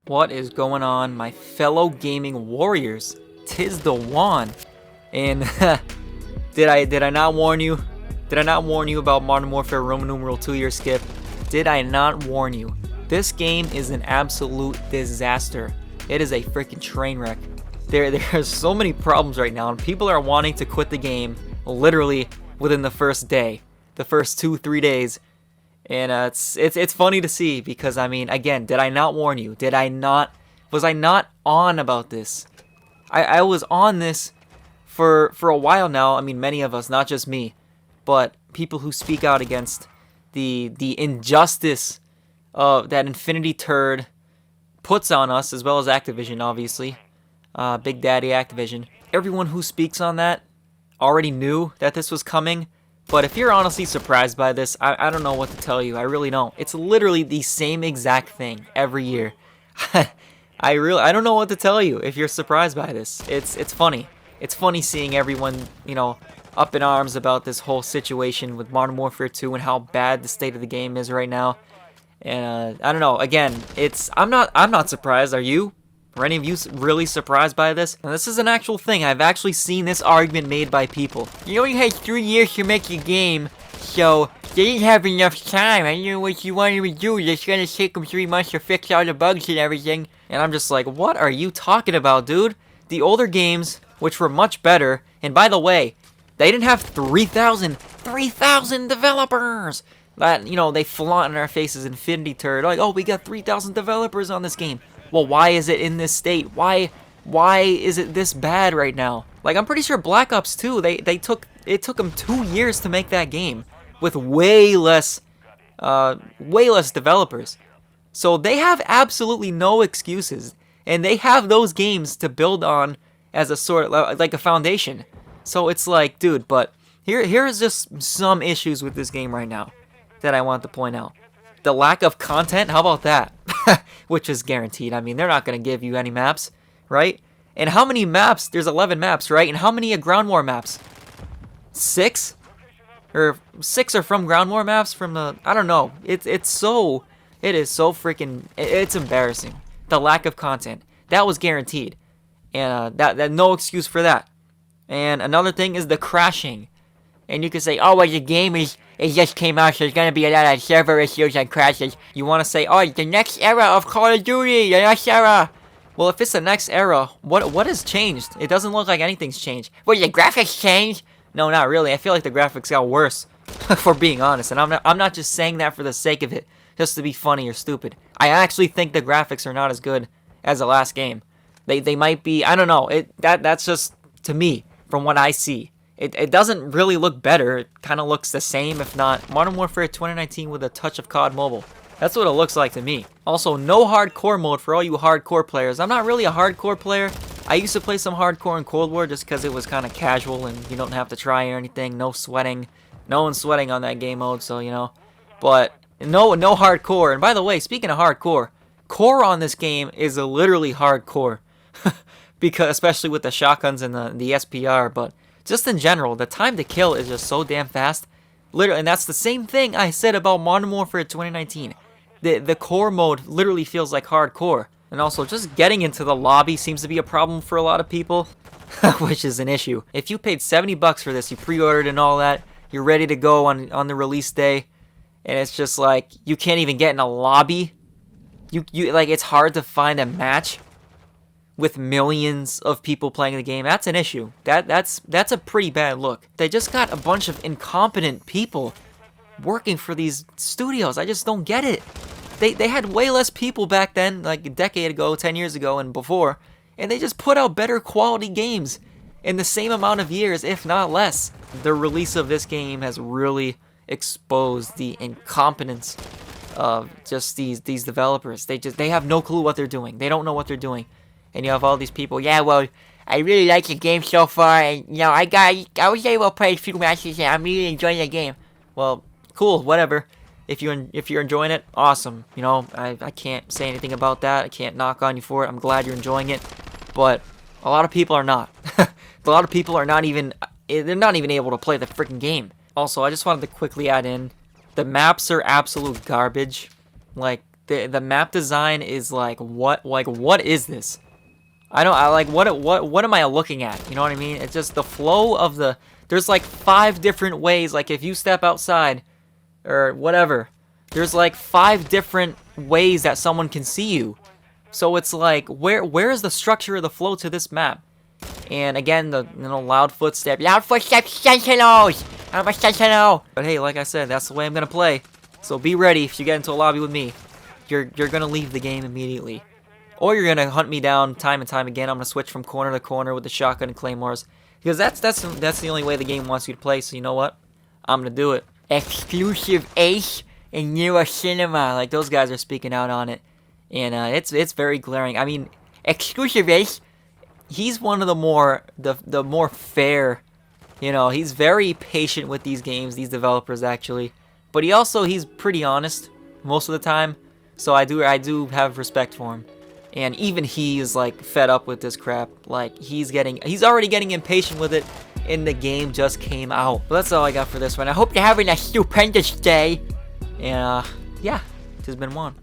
What is going on, my fellow gaming warriors? Tis the one. And did I not warn you? Did I not warn you about Modern Warfare Roman numeral 2-year skip? Did I not warn you? This game is an absolute disaster. It is a freaking train wreck. There's so many problems right now, and people are wanting to quit the game literally within the first day, the first 2-3 days. And it's funny to see because, I mean, again, did I not warn you? Was I not on about this? I was on this for a while now. I mean, many of us, not just me, but people who speak out against the injustice that Infinity Turd puts on us, as well as Activision, obviously. Big Daddy Activision. Everyone who speaks on that already knew that this was coming. But if you're honestly surprised by this, I don't know what to tell you. I really don't. It's literally the same exact thing every year. I don't know what to tell you if you're surprised by this. It's funny. It's funny seeing everyone, up in arms about this whole situation with Modern Warfare 2 and how bad the state of the game is right now. And I don't know. Again, I'm not surprised. Are you? Are any of you really surprised by this? Now, this is an actual thing. I've actually seen this argument made by people. You only had 3 years to make a game, so they didn't have enough time. I knew what you wanted to do. It's gonna take them 3 months to fix all the bugs and everything. And I'm just like, what are you talking about, dude? The older games, which were much better, and by the way, they didn't have 3,000 developers. That, they flaunt in our faces, Infinity Turd. Like, oh, we got 3,000 developers on this game. Well, why is it in this state? Why is it this bad right now? Like, I'm pretty sure Black Ops 2, it took them 2 years to make that game with way less developers. So they have absolutely no excuses, and they have those games to build on as a sort of like a foundation. So it's like, dude, but here's just some issues with this game right now that I want to point out. The lack of content, how about that? Which is guaranteed. I mean, they're not going to give you any maps, right? And how many maps? There's 11 maps, right? And how many ground war maps? 6? Or 6 are from ground war maps from the, I don't know. It is so freaking, it's embarrassing. The lack of content. That was guaranteed. And that no excuse for that. And another thing is the crashing. And you can say, oh, well, the game it just came out, so there's going to be a lot of server issues and crashes. You want to say, oh, the next era of Call of Duty, the next era. Well, if it's the next era, what has changed? It doesn't look like anything's changed. Well, the graphics changed? No, not really. I feel like the graphics got worse, for being honest. And I'm not just saying that for the sake of it, just to be funny or stupid. I actually think the graphics are not as good as the last game. They might be, I don't know. That's just, to me, from what I see. It doesn't really look better. It kind of looks the same, if not. Modern Warfare 2019 with a touch of COD Mobile. That's what it looks like to me. Also, no hardcore mode for all you hardcore players. I'm not really a hardcore player. I used to play some hardcore in Cold War just because it was kind of casual and you don't have to try or anything. No sweating. No one's sweating on that game mode, so, But no hardcore. And by the way, speaking of hardcore, core on this game is literally hardcore. Because, especially with the shotguns and the SPR, but just in general, the time to kill is just so damn fast. Literally, and that's the same thing I said about Modern Warfare 2019. The core mode literally feels like hardcore. And also, just getting into the lobby seems to be a problem for a lot of people, which is an issue. If you paid $70 for this, you pre-ordered and all that, you're ready to go on the release day, and it's just like, you can't even get in a lobby. You like, it's hard to find a match with millions of people playing the game. That's an issue. That's a pretty bad look. They just got a bunch of incompetent people working for these studios. I just don't get it. They had way less people back then, like a decade ago, 10 years ago, and before, and they just put out better quality games in the same amount of years, if not less. The release of this game has really exposed the incompetence of just these developers. They have no clue what they're doing. They don't know what they're doing. And you have all these people, yeah, well, I really like the game so far, and, I was able to play a few matches, and I'm really enjoying the game. Well, cool, whatever. If you're enjoying it, awesome. I can't say anything about that. I can't knock on you for it. I'm glad you're enjoying it. But a lot of people are not. A lot of people are not even able to play the freaking game. Also, I just wanted to quickly add in, the maps are absolute garbage. Like, the map design is like what is this? I like what am I looking at? You know what I mean? It's just the flow of the there's like 5 different ways, like if you step outside or whatever, there's like 5 different ways that someone can see you. So it's like where is the structure of the flow to this map? And again, the loud footsteps. Loud footsteps, sentinels! I'm a sentinel! But hey, like I said, that's the way I'm gonna play. So be ready if you get into a lobby with me. You're gonna leave the game immediately. Or you're gonna hunt me down time and time again. I'm gonna switch from corner to corner with the shotgun and claymores. Because that's the only way the game wants you to play, so you know what? I'm gonna do it. XclusiveAce and NerosCinema. Like, those guys are speaking out on it. And it's very glaring. I mean, XclusiveAce, he's one of the more fair, you know, he's very patient with these games, these developers actually. But he's pretty honest most of the time. So I do have respect for him. And even he is like fed up with this crap. Like he's already getting impatient with it, and the game just came out. But that's all I got for this one. I hope you're having a stupendous day. And yeah, it has been one.